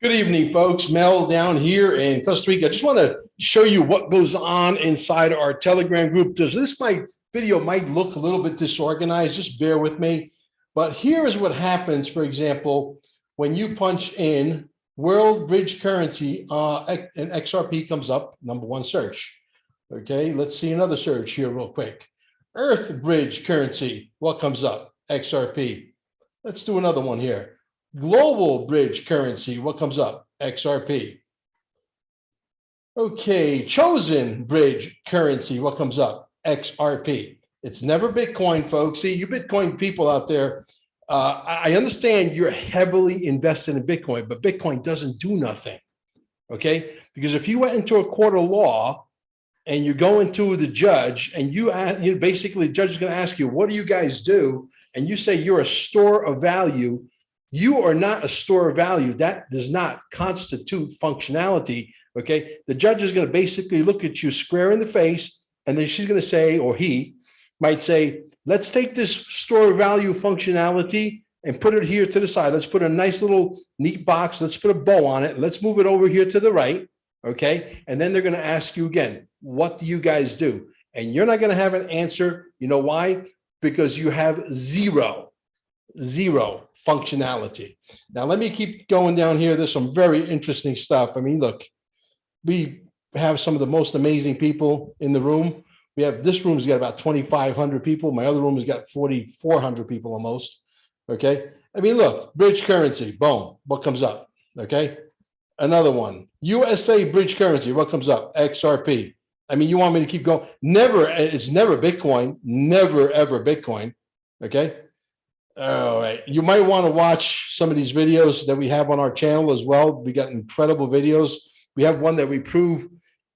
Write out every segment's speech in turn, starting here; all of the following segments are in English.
Good evening, folks. Mel down here in Costa Rica. I just want to show you what goes on inside our Telegram group. Video might look a little bit disorganized. Just bear with me. But here is what happens, for example, when you punch in world bridge currency and XRP comes up, number one search. Okay, let's see another search here real quick. Earth bridge currency, what comes up? XRP. Let's do another one here. Global bridge currency, what comes up? XRP. Okay, chosen bridge currency, what comes up? XRP. It's never Bitcoin, folks. See, you Bitcoin people out there, I understand you're heavily invested in Bitcoin, but Bitcoin doesn't do nothing, okay? Because if you went into a court of law and you go into the judge and basically the judge is going to ask you, what do you guys do? And you say you're a store of value. You are not a store of value. That does not constitute functionality, okay? The judge is going to basically look at you square in the face, and then she's going to say, or he might say, let's take this store of value functionality and put it here to the side. Let's put a nice little neat box. Let's put a bow on it. Let's move it over here to the right, okay? And then they're going to ask you again, what do you guys do? And you're not going to have an answer. You know why? Because you have zero functionality. Now, let me keep going down here. There's some very interesting stuff. I mean, look, we have some of the most amazing people in the room. This room's got about 2,500 people. My other room has got 4,400 people almost. Okay. I mean, look, bridge currency, boom, what comes up? Okay. Another one, USA bridge currency, what comes up? XRP. I mean, you want me to keep going? It's never Bitcoin, never, ever Bitcoin. Okay. All right. You might want to watch some of these videos that we have on our channel as well. We got incredible videos. We have one that we prove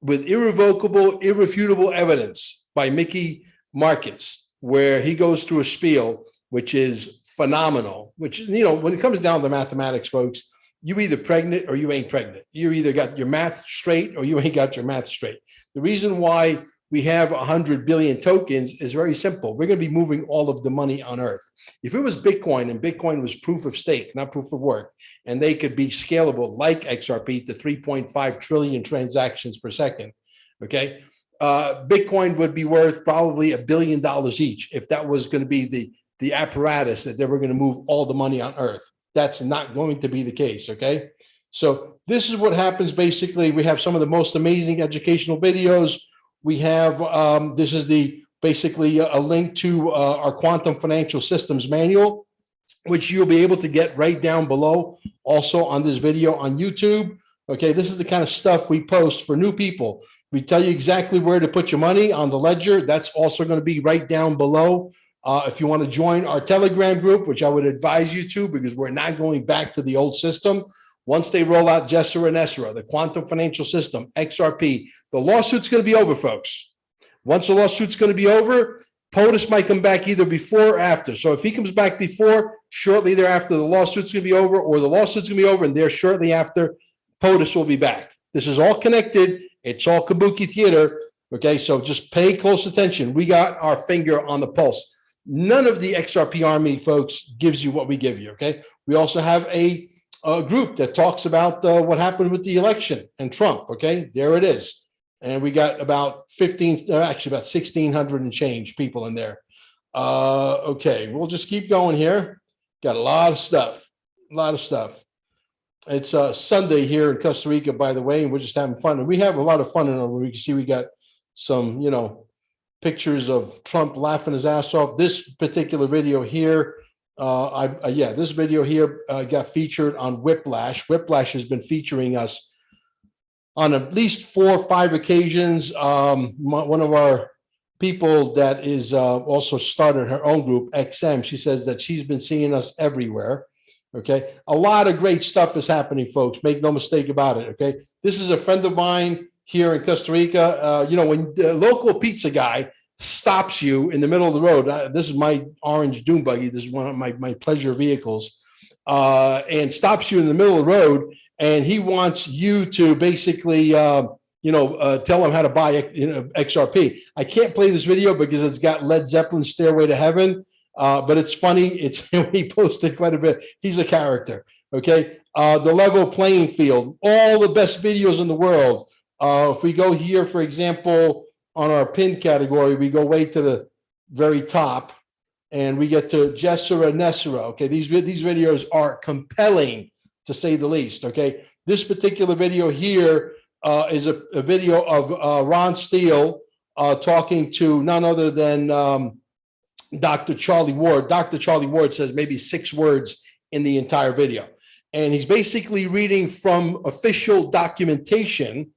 with irrevocable, irrefutable evidence by Mickey Markets, where he goes through a spiel, which is phenomenal, which, when it comes down to mathematics, folks, you either pregnant or you ain't pregnant. You either got your math straight or you ain't got your math straight. The reason why we have 100 billion tokens is very simple. We're going to be moving all of the money on Earth. If it was Bitcoin and Bitcoin was proof of stake, not proof of work, and they could be scalable like XRP to 3.5 trillion transactions per second, okay? Bitcoin would be worth probably $1 billion each if that was going to be the apparatus that they were going to move all the money on Earth. That's not going to be the case, okay? So this is what happens basically. We have some of the most amazing educational videos. We have, this is basically a link to our quantum financial systems manual, which you'll be able to get right down below also on this video on YouTube. Okay, this is the kind of stuff we post for new people. We tell you exactly where to put your money on the ledger. That's also going to be right down below. If you want to join our Telegram group, which I would advise you to, because we're not going back to the old system. Once they roll out Gesara and Nesara, the quantum financial system, XRP, the lawsuit's going to be over, folks. Once the lawsuit's going to be over, POTUS might come back either before or after. So if he comes back before, shortly thereafter, the lawsuit's going to be over, or the lawsuit's going to be over, and there shortly after, POTUS will be back. This is all connected. It's all kabuki theater. Okay, so just pay close attention. We got our finger on the pulse. None of the XRP army, folks, gives you what we give you. Okay, we also have a group that talks about what happened with the election and Trump. Okay, there it is. And we got about 1,600 and change people in there. Okay, we'll just keep going here. Got a lot of stuff, It's Sunday here in Costa Rica, by the way, and we're just having fun. And we have a lot of fun in our room. You can see we got some, pictures of Trump laughing his ass off. This particular video here, this video here got featured on Whiplash. Whiplash has been featuring us on at least 4 or 5 occasions. One of our people that is also started her own group, XM, she says that she's been seeing us everywhere. Okay, a lot of great stuff is happening, folks. Make no mistake about it. Okay, this is a friend of mine here in Costa Rica. When the local pizza guy stops you in the middle of the road, this is my orange dune buggy. This is one of my pleasure vehicles, and stops you in the middle of the road, and he wants you to basically, tell him how to buy, XRP. I can't play this video because it's got Led Zeppelin's "Stairway to Heaven." But it's funny. He posted quite a bit. He's a character. Okay, the level playing field, all the best videos in the world. If we go here, for example, on our pin category, we go way to the very top and we get to Gesara, Nesara. Okay, these videos are compelling to say the least. Okay, this particular video here is a video of Ron Steele talking to none other than Dr. Charlie Ward. Dr. Charlie Ward says maybe 6 words in the entire video. And he's basically reading from official documentation,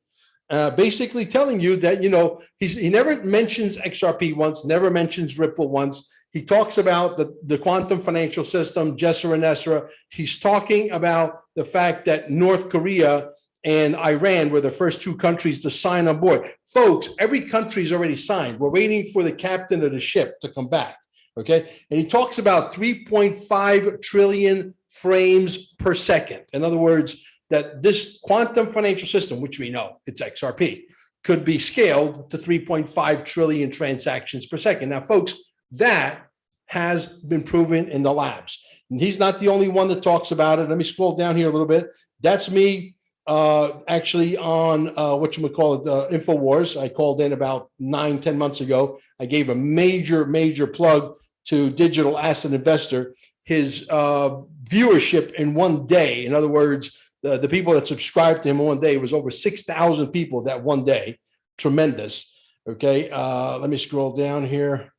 basically telling you that, he never mentions XRP once, never mentions Ripple once. He talks about the quantum financial system, Gesara, Nesara. He's talking about the fact that North Korea and Iran were the first 2 countries to sign on board. Folks, every country's already signed. We're waiting for the captain of the ship to come back. Okay. And he talks about 3.5 trillion frames per second. In other words, that this quantum financial system, which we know it's XRP, could be scaled to 3.5 trillion transactions per second. Now, folks, that has been proven in the labs. And he's not the only one that talks about it. Let me scroll down here a little bit. That's me actually on InfoWars. I called in about 9-10 months ago. I gave a major plug to Digital Asset Investor. His viewership in one day, in other words, the people that subscribed to him in one day was over 6,000 people that one day. Tremendous. Okay, let me scroll down here.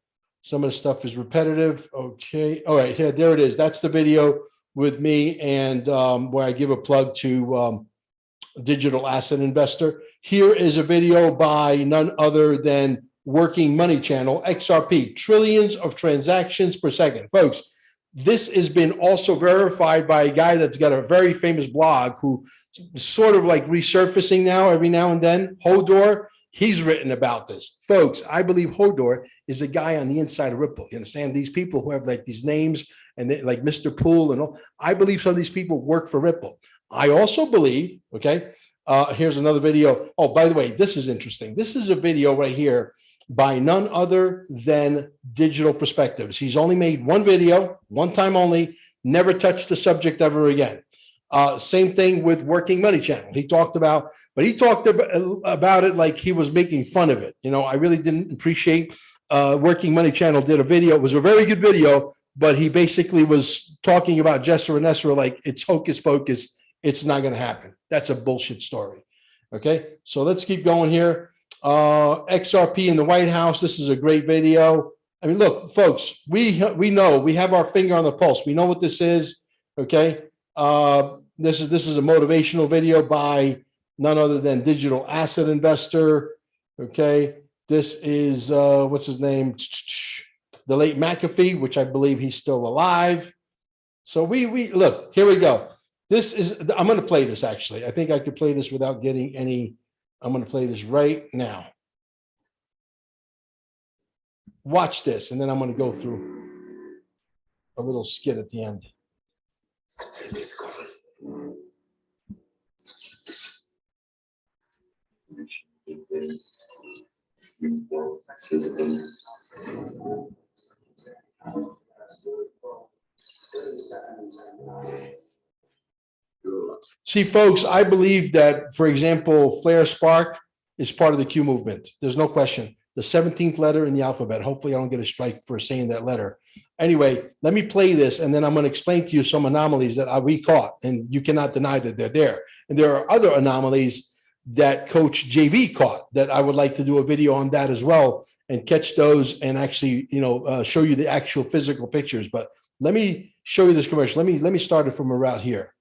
Some of the stuff is repetitive. Okay, all right, here, there it is. That's the video with me and where I give a plug to Digital Asset Investor. Here is a video by none other than Working Money Channel, XRP, trillions of transactions per second. Folks, this has been also verified by a guy that's got a very famous blog who sort of like resurfacing now every now and then. Hodor, he's written about this. Folks, I believe Hodor is a guy on the inside of Ripple. You understand? These people who have like these names and they, like Mr. Poole and all, I believe some of these people work for Ripple. I also believe, okay, here's another video. Oh, by the way, this is interesting. This is a video right here by none other than Digital Perspectives. He's only made one video, one time only, never touched the subject ever again. Same thing with Working Money Channel. He talked about, but he talked about it like he was making fun of it. I really didn't appreciate Working Money Channel did a video. It was a very good video, but he basically was talking about Gesara and Nesara like it's hocus pocus. It's not going to happen. That's a bullshit story. Okay, so let's keep going here. XRP in the White House. This is a great video. I mean, look, folks, we know, we have our finger on the pulse. We know what this is. Okay, this is a motivational video by none other than Digital Asset Investor. Okay, this is what's his name, the late McAfee, which I believe he's still alive. So we look, here we go. This is, I'm going to play this actually. I think I could play this without getting any. I'm going to play this right now. Watch this, and then I'm going to go through a little skit at the end. See, folks, I believe that, for example, Flare Spark is part of the Q movement. There's no question. The 17th letter in the alphabet. Hopefully I don't get a strike for saying that letter. Anyway, let me play this, and then I'm going to explain to you some anomalies that we caught, and you cannot deny that they're there. And there are other anomalies that Coach JV caught that I would like to do a video on that as well and catch those and actually, show you the actual physical pictures. But let me show you this commercial. Let me start it from around here.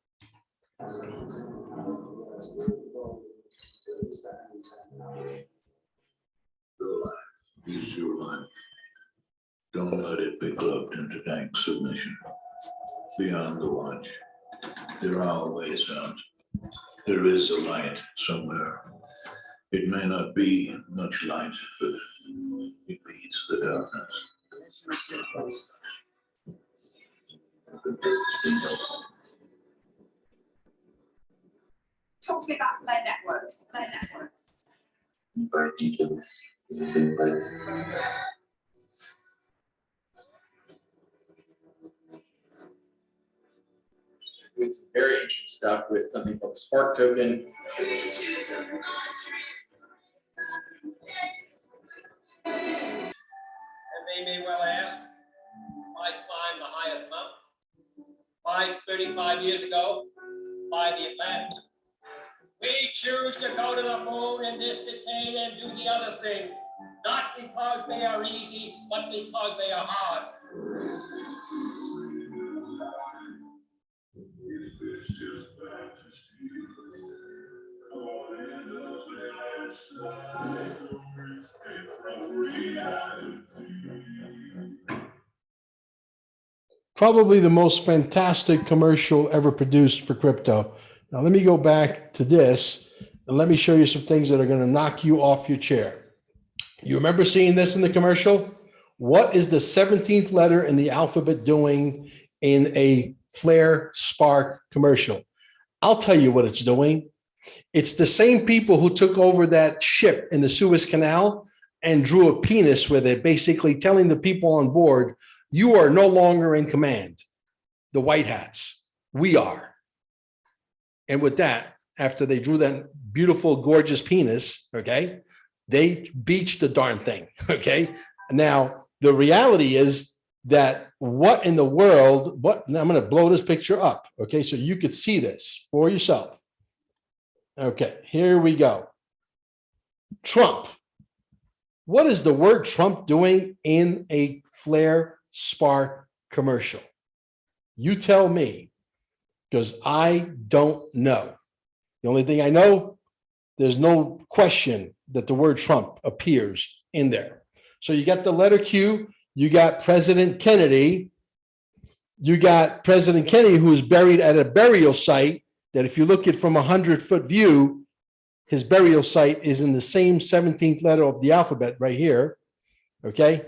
Use your life. Don't let it be gloved into dank submission. Beyond the watch, there are ways out. There is a light somewhere. It may not be much light, but it leads the darkness. Talk to me about Flare Networks. Flare Networks. doing some very interesting stuff with something called the Spark token. And they may well ask, I climbed the highest mountain. 35 years ago, by the Atlantic. We choose to go to the moon in this decade and do the other thing, not because they are easy, but because they are hard. Probably the most fantastic commercial ever produced for crypto. Now, let me go back to this and let me show you some things that are going to knock you off your chair. You remember seeing this in the commercial? What is the 17th letter in the alphabet doing in a Flare Spark commercial? I'll tell you what it's doing. It's the same people who took over that ship in the Suez Canal and drew a penis where they're basically telling the people on board, you are no longer in command. The white hats, we are. And with that, after they drew that beautiful, gorgeous penis, okay, they beached the darn thing, okay? Now, the reality is that what in the world, I'm gonna blow this picture up, okay, so you could see this for yourself. Okay, here we go. Trump. What is the word Trump doing in a Flare Spark commercial? You tell me, because I don't know. The only thing I know, there's no question that the word Trump appears in there. So you got the letter Q, you got President Kennedy, who is buried at a burial site that if you look at from 100-foot view, his burial site is in the same 17th letter of the alphabet right here, okay?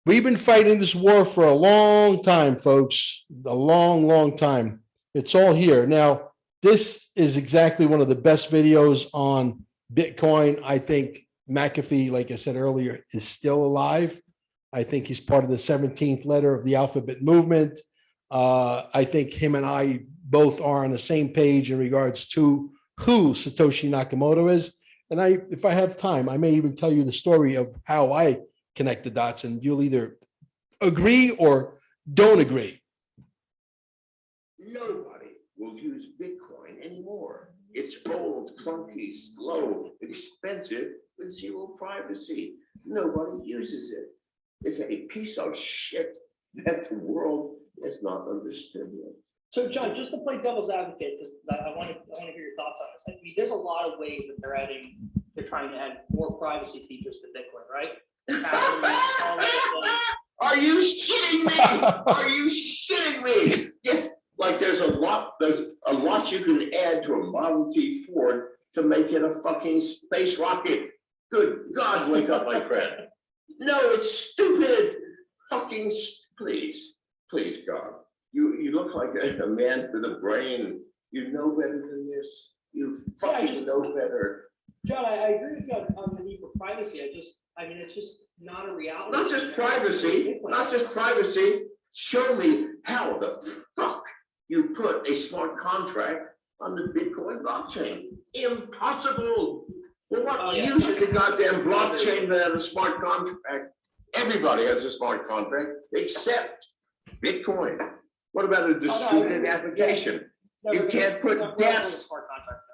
We've been fighting this war for a long time, folks, a long, long time. It's all here. Now, this is exactly one of the best videos on Bitcoin. I think McAfee, like I said earlier, is still alive. I think he's part of the 17th letter of the alphabet movement. I think him and I both are on the same page in regards to who Satoshi Nakamoto is. And if I have time, I may even tell you the story of how I connect the dots, and you'll either agree or don't agree. Nobody will use Bitcoin anymore. It's old, clunky, slow, expensive, with zero privacy. Nobody uses it. It's a piece of shit that the world has not understood yet. So, John, just to play devil's advocate, because I want to hear your thoughts on this. I mean, there's a lot of ways that they're trying to add more privacy features to Bitcoin, right? Are you shitting me? Are you shitting me? Yes, like there's a lot you can add to a Model T Ford to make it a fucking space rocket. Good God, wake up, my friend. No, it's stupid. Fucking, please, God. You look like a man with a brain. You know better than this. You fucking know better. John, I agree with you on the need for privacy. I mean, it's just not a reality. Not just privacy. Show me how the fuck you put a smart contract on the Bitcoin blockchain. Impossible. Well, what use is the goddamn blockchain that has a smart contract? Everybody has a smart contract except Bitcoin. What about a distributed application? You can't put dApps.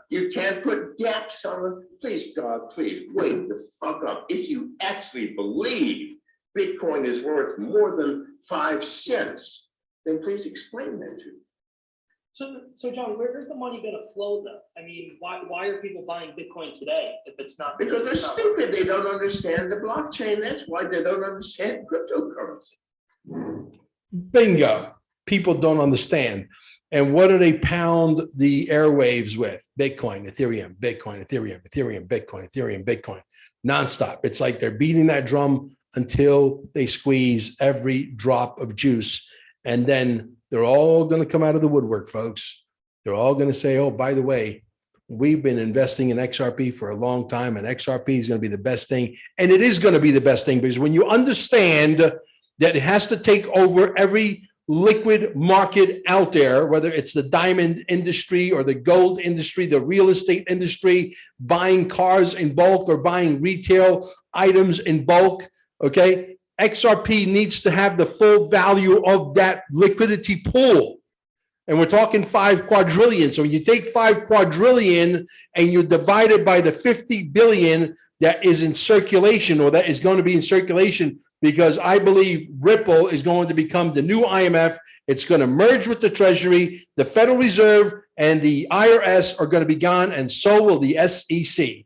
You can't put dApps on it. Please, God, please wake the fuck up. If you actually believe Bitcoin is worth more than 5 cents, then please explain that to me. So John, where's the money going to flow though? I mean, why are people buying Bitcoin today if it's not? Because they're stupid. They don't understand the blockchain. That's why they don't understand cryptocurrency. Bingo. People don't understand. And what do they pound the airwaves with? Bitcoin, Ethereum, Bitcoin, Ethereum, Ethereum, Bitcoin, Ethereum, Bitcoin, nonstop. It's like they're beating that drum until they squeeze every drop of juice. And then they're all going to come out of the woodwork, folks. They're all going to say, oh, by the way, we've been investing in XRP for a long time, and XRP is going to be the best thing. And it is going to be the best thing because when you understand that it has to take over every liquid market out there, whether it's the diamond industry or the gold industry, the real estate industry, buying cars in bulk or buying retail items in bulk, okay? XRP needs to have the full value of that liquidity pool. And we're talking 5 quadrillion. So when you take 5 quadrillion and you divide it by the 50 billion that is in circulation, or that is going to be in circulation, because I believe Ripple is going to become the new IMF. It's going to merge with the Treasury, the Federal Reserve, and the IRS are going to be gone, and so will the SEC.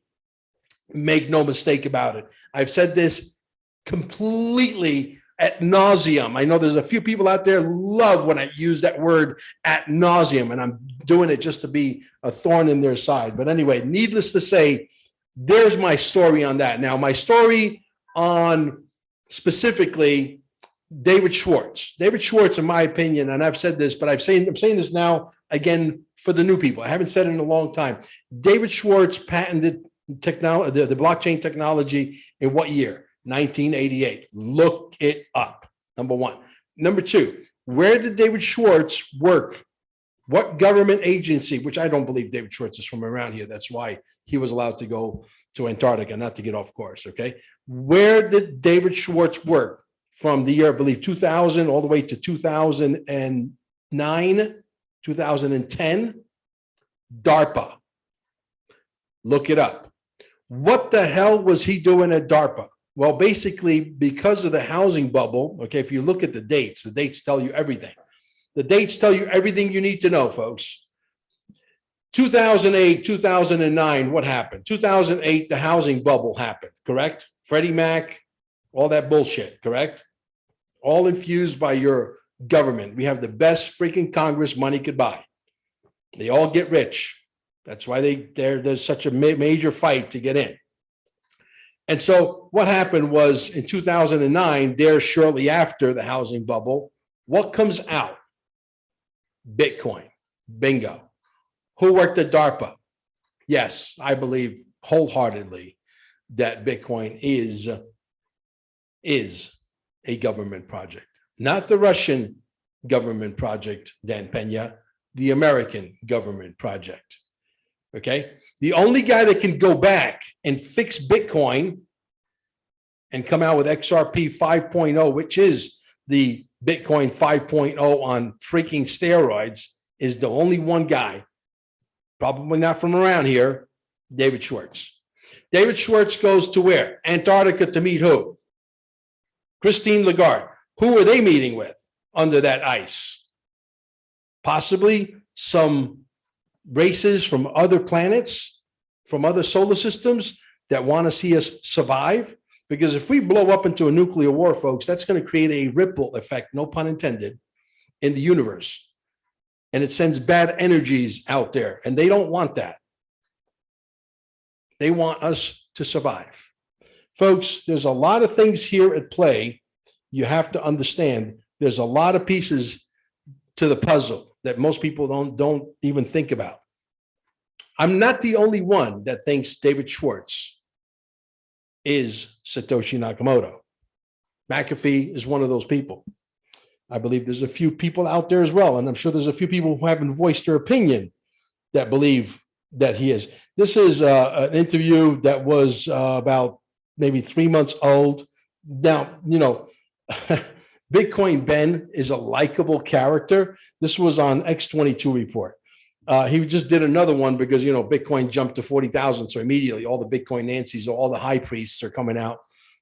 Make no mistake about it. I've said this completely ad nauseum. I know there's a few people out there love when I use that word ad nauseum, and I'm doing it just to be a thorn in their side. But anyway, needless to say, there's my story on that. Now, my story on specifically David Schwartz. David Schwartz, in my opinion, and I've said this, but I'm saying this now again for the new people. I haven't said it in a long time. David Schwartz patented technology, the blockchain technology, in what year? 1988. Look it up. Number one. Number two, where did David Schwartz work? What government agency, which I don't believe David Schwartz is from around here. That's why he was allowed to go to Antarctica, not to get off course, okay? Where did David Schwartz work from the year, I believe, 2000 all the way to 2009, 2010? DARPA. Look it up. What the hell was he doing at DARPA? Well, basically, because of the housing bubble, okay, if you look at the dates tell you everything. The dates tell you everything you need to know, folks. 2008, 2009, what happened? 2008, the housing bubble happened, correct? Freddie Mac, all that bullshit, correct? All infused by your government. We have the best freaking Congress money could buy. They all get rich. That's why there's such a major fight to get in. And so what happened was in 2009, there shortly after the housing bubble, what comes out? Bitcoin. Bingo. Who worked at DARPA? Yes, I believe wholeheartedly that Bitcoin is a government project. Not the Russian government project, Dan Pena, the American government project. Okay? The only guy that can go back and fix Bitcoin and come out with XRP 5.0, which is the Bitcoin 5.0 on freaking steroids, is the only one guy, probably not from around here, David Schwartz. David Schwartz goes to where? Antarctica to meet who? Christine Lagarde. Who were they meeting with under that ice? Possibly some races from other planets, from other solar systems that want to see us survive. Because if we blow up into a nuclear war, folks, that's going to create a ripple effect, no pun intended, in the universe. And it sends bad energies out there. And they don't want that. They want us to survive. Folks, there's a lot of things here at play. You have to understand there's a lot of pieces to the puzzle that most people don't even think about. I'm not the only one that thinks David Schwartz is Satoshi Nakamoto. McAfee is one of those people. I believe there's a few people out there as well, and I'm sure there's a few people who haven't voiced their opinion that believe that he is. This is an interview that was about maybe 3 months old. Now, you know, Bitcoin Ben is a likable character. This was on X22 report. He just did another one because, you know, Bitcoin jumped to 40,000. So immediately all the Bitcoin Nancy's, all the high priests are coming out,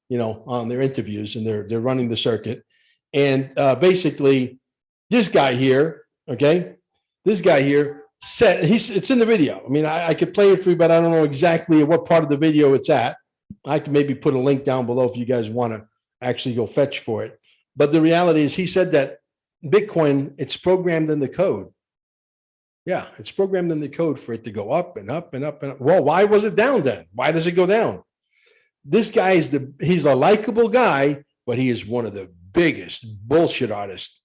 you know, on their interviews, and they're running the circuit. And basically this guy here, okay, this guy here said, it's in the video. I mean, I could play it for you, but I don't know exactly what part of the video it's at. I can maybe put a link down below if you guys want to actually go fetch for it. But the reality is he said that Bitcoin, it's programmed in the code. Yeah, it's programmed in the code for it to go up and up and up and up. Well, why was it down then? Why does it go down? This guy he's a likable guy, but he is one of the biggest bullshit artists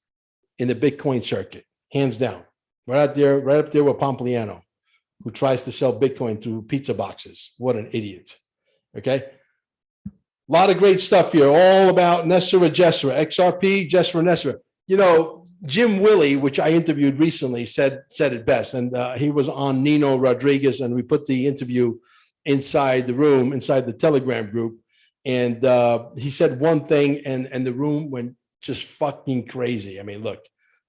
in the Bitcoin circuit, hands down. Right up there with Pompliano, who tries to sell Bitcoin through pizza boxes. What an idiot. Okay. A lot of great stuff here, all about Nesara, Gesara, XRP, Gesara, Nesara. You know, Jim Willie, which I interviewed recently, said it best, and he was on Nino Rodriguez, and we put the interview inside the room, inside the Telegram group, and he said one thing, and the room went just fucking crazy. I mean, look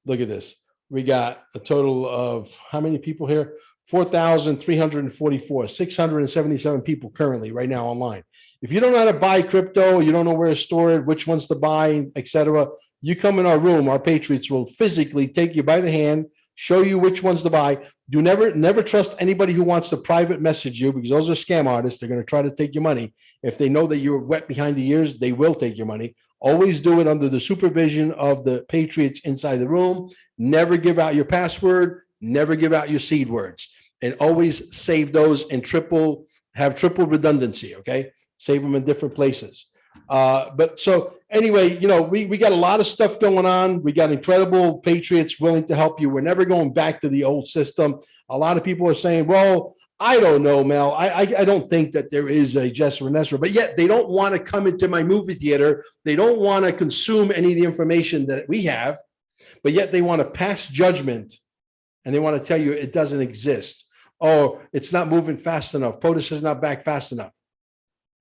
at this. We got a total of how many people here? 4,344, 677 people currently right now online. If you don't know how to buy crypto, you don't know where to store it, which ones to buy, etc., you come in our room, our patriots will physically take you by the hand, show you which ones to buy. Do never trust anybody who wants to private message you, because those are scam artists. They're going to try to take your money. If they know that you're wet behind the ears, they will take your money. Always do it under the supervision of the patriots inside the room. Never give out your password. Never give out your seed words, and always save those and have triple redundancy. Okay. Save them in different places. But so anyway, we got a lot of stuff going on. We got incredible patriots willing to help you. We're never going back to the old system. A lot of people are saying, well, I don't know, Mel. I don't think that there is a Gesara and Nesara, but yet they don't want to come into my movie theater. They don't want to consume any of the information that we have, but yet they want to pass judgment, and they want to tell you it doesn't exist. Oh, it's not moving fast enough. POTUS is not back fast enough.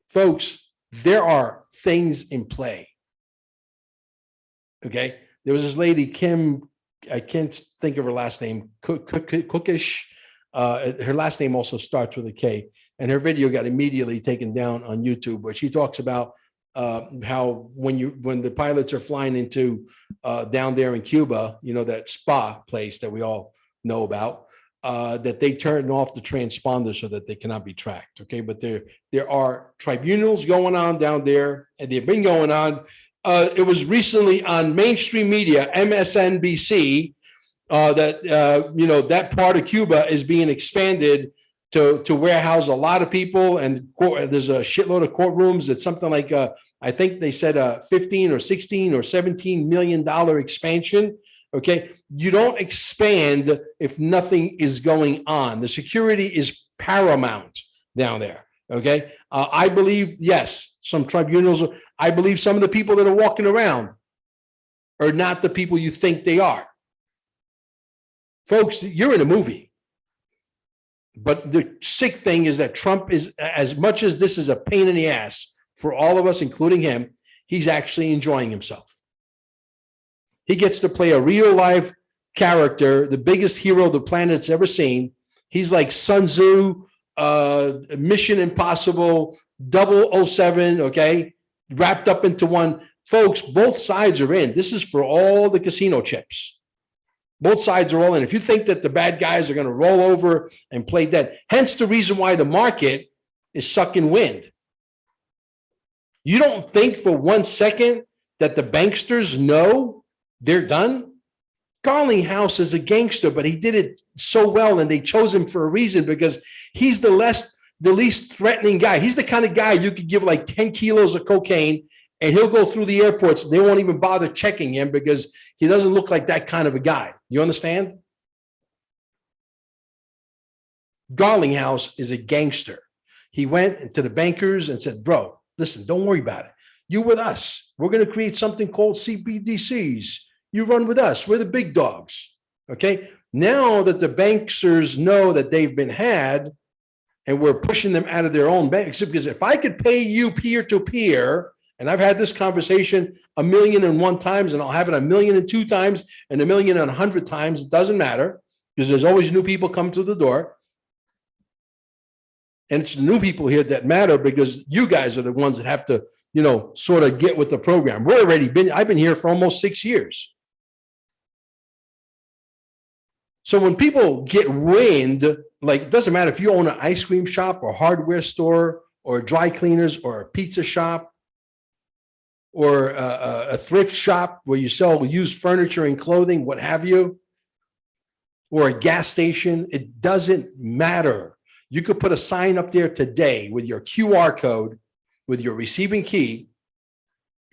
Folks, there are things in play. Okay. There was this lady, Kim, I can't think of her last name, Cookish. Her last name also starts with a K, and her video got immediately taken down on YouTube, where she talks about how when the pilots are flying into down there in Cuba, that spa place that we all know about, that they turn off the transponder so that they cannot be tracked. Okay, but there are tribunals going on down there, and they've been going on. It was recently on mainstream media, MSNBC, that part of Cuba is being expanded to warehouse a lot of people, and there's a shitload of courtrooms. It's something like I think they said 15 or 16 or $17 million expansion. Okay, you don't expand if nothing is going on. The security is paramount down there. Okay, I believe, yes, some tribunals. I believe some of the people that are walking around are not the people you think they are. Folks, you're in a movie. But the sick thing is that Trump is, as much as this is a pain in the ass for all of us, including him, he's actually enjoying himself. He gets to play a real life character, the biggest hero the planet's ever seen. He's like Sun Tzu, Mission Impossible, 007, okay, wrapped up into one. Folks, both sides are in. This is for all the casino chips. Both sides are all in. If you think that the bad guys are going to roll over and play dead, hence the reason why the market is sucking wind. You don't think for 1 second that the banksters know they're done? Garlinghouse is a gangster, but he did it so well, and they chose him for a reason, because he's the least threatening guy. He's the kind of guy you could give like 10 kilos of cocaine, and he'll go through the airports. They won't even bother checking him because he doesn't look like that kind of a guy. You understand? Garlinghouse is a gangster. He went to the bankers and said, bro, listen, don't worry about it. You with us. We're going to create something called CBDCs. You run with us. We're the big dogs. Okay. Now that the banksters know that they've been had, and we're pushing them out of their own banks, because if I could pay you peer to peer, and I've had this conversation 1,000,001 times, and I'll have it 1,000,002 times and 1,000,100 times. It doesn't matter, because there's always new people come through the door. And it's the new people here that matter, because you guys are the ones that have to, sort of get with the program. I've been here for almost 6 years. So when people get wind, like, it doesn't matter if you own an ice cream shop or hardware store or a dry cleaners or a pizza shop or a thrift shop where you sell used furniture and clothing, what have you, or a gas station, it doesn't matter. You could put a sign up there today with your QR code, with your receiving key,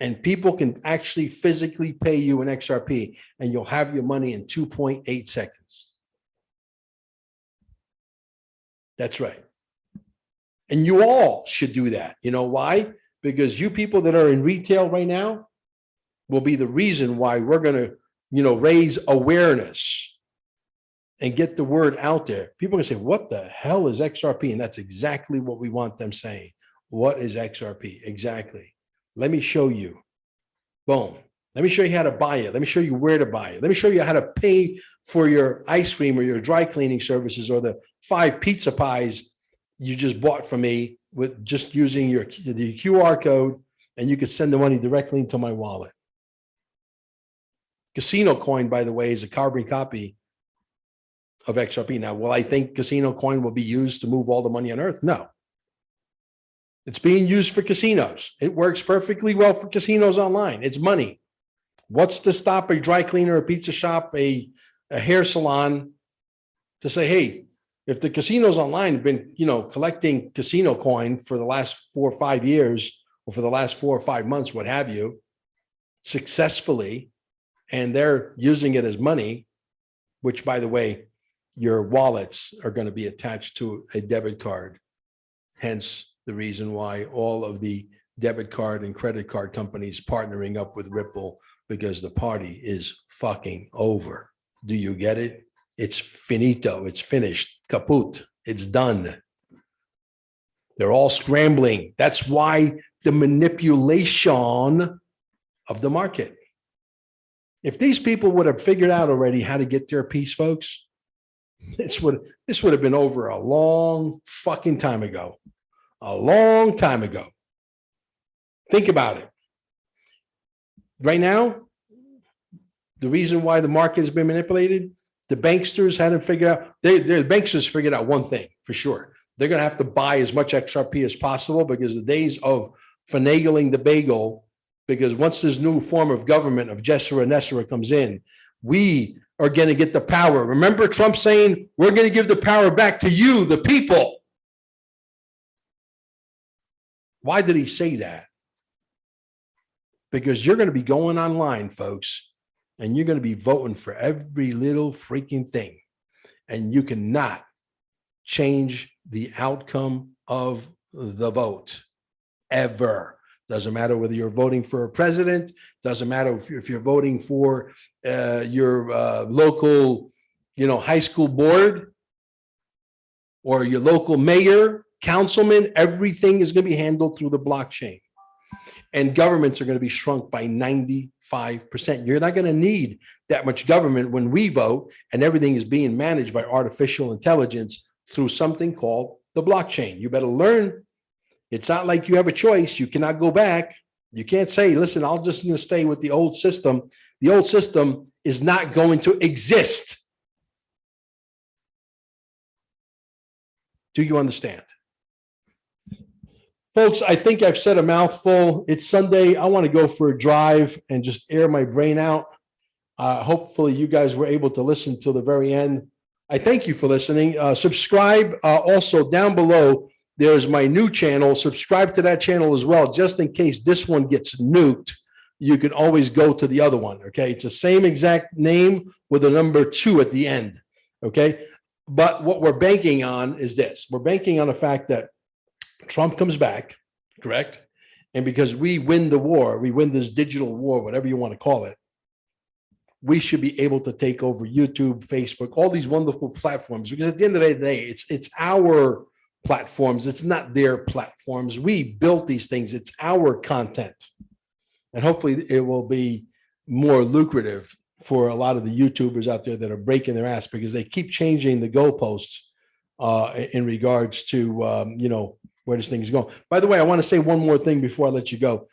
and people can actually physically pay you an XRP, and you'll have your money in 2.8 seconds. That's right. And you all should do that. You know why? Because you people that are in retail right now will be the reason why we're going to raise awareness and get the word out there, people are gonna say, what the hell is XRP? And that's exactly what we want them saying. What is XRP? Exactly. Let me show you. Boom. Let me show you how to buy it. Let me show you where to buy it. Let me show you how to pay for your ice cream or your dry cleaning services or the 5 pizza pies you just bought from me with just using the QR code, and you can send the money directly into my wallet. Casino Coin, by the way, is a carbon copy of XRP. Now, will I think Casino Coin will be used to move all the money on earth? No. It's being used for casinos. It works perfectly well for casinos online. It's money. What's to stop a dry cleaner, a pizza shop, a hair salon to say, hey, if the casinos online have been, collecting casino coin for the last 4 or 5 years, or for the last 4 or 5 months, what have you, successfully, and they're using it as money, which, by the way, your wallets are going to be attached to a debit card. Hence the reason why all of the debit card and credit card companies partnering up with Ripple, because the party is fucking over. Do you get it? It's finito. It's finished. Kaput. It's done. They're all scrambling. That's why the manipulation of the market. If these people would have figured out already how to get their piece, folks, this would have been over a long fucking time ago. A long time ago. Think about it. Right now, the reason why the market has been manipulated, the banksters hadn't figured out, the banksters figured out one thing for sure. They're going to have to buy as much XRP as possible, because the days of finagling the bagel, because once this new form of government of Gesara, Nesara comes in, we are going to get the power. Remember Trump saying, we're going to give the power back to you, the people. Why did he say that? Because you're going to be going online, folks, and you're going to be voting for every little freaking thing. And you cannot change the outcome of the vote ever. Doesn't matter whether you're voting for a president, doesn't matter if you're voting for your local, high school board or your local mayor, councilman. Everything is going to be handled through the blockchain. And governments are going to be shrunk by 95%. You're not going to need that much government when we vote, and everything is being managed by artificial intelligence through something called the blockchain. You better learn. It's not like you have a choice. You cannot go back. You can't say, listen, I'll just stay with the old system. The old system is not going to exist. Do you understand? Folks, I think I've said a mouthful. It's Sunday. I want to go for a drive and just air my brain out. Hopefully you guys were able to listen till the very end. I thank you for listening. Subscribe. Also down below, there's my new channel. Subscribe to that channel as well, just in case this one gets nuked. You can always go to the other one. Okay. It's the same exact name with a number 2 at the end. Okay. But what we're banking on is this. We're banking on the fact that Trump comes back, correct? And because we win the war, we win this digital war, whatever you want to call it, we should be able to take over YouTube, Facebook, all these wonderful platforms. Because at the end of the day, it's our platforms. It's not their platforms. We built these things. It's our content. And hopefully it will be more lucrative for a lot of the YouTubers out there that are breaking their ass, because they keep changing the goalposts in regards to, where this thing is going. By the way, I want to say one more thing before I let you go.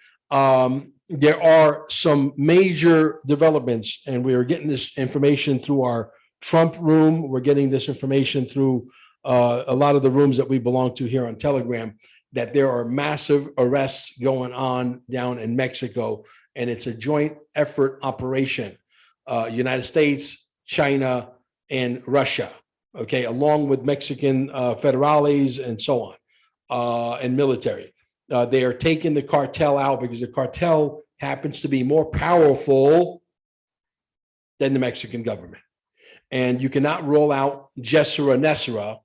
There are some major developments, and we are getting this information through our Trump room. We're getting this information through a lot of the rooms that we belong to here on Telegram, that there are massive arrests going on down in Mexico, and it's a joint effort operation. United States, China, and Russia, okay, along with Mexican federales and so on. And military. They are taking the cartel out because the cartel happens to be more powerful than the Mexican government. And you cannot roll out Gesara, Nesara,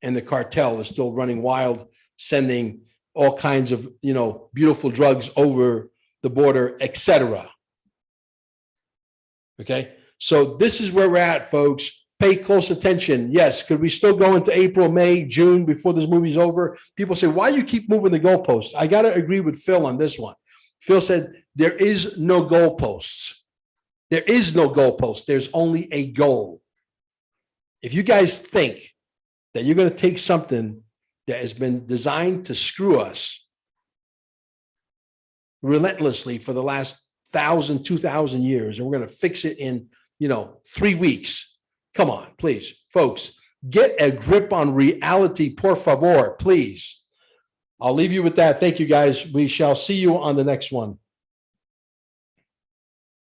and the cartel is still running wild, sending all kinds of, beautiful drugs over the border, etc. Okay, so this is where we're at, folks. Pay close attention. Yes, could we still go into April, May, June before this movie's over? People say, why you keep moving the goalposts? I got to agree with Phil on this one. Phil said, there is no goalposts. There is no goalpost. There's only a goal. If you guys think that you're going to take something that has been designed to screw us relentlessly for the last 1,000, 2,000 years, and we're going to fix it in, 3 weeks. Come on, please, folks, get a grip on reality, por favor, please. I'll leave you with that. Thank you, guys. We shall see you on the next one.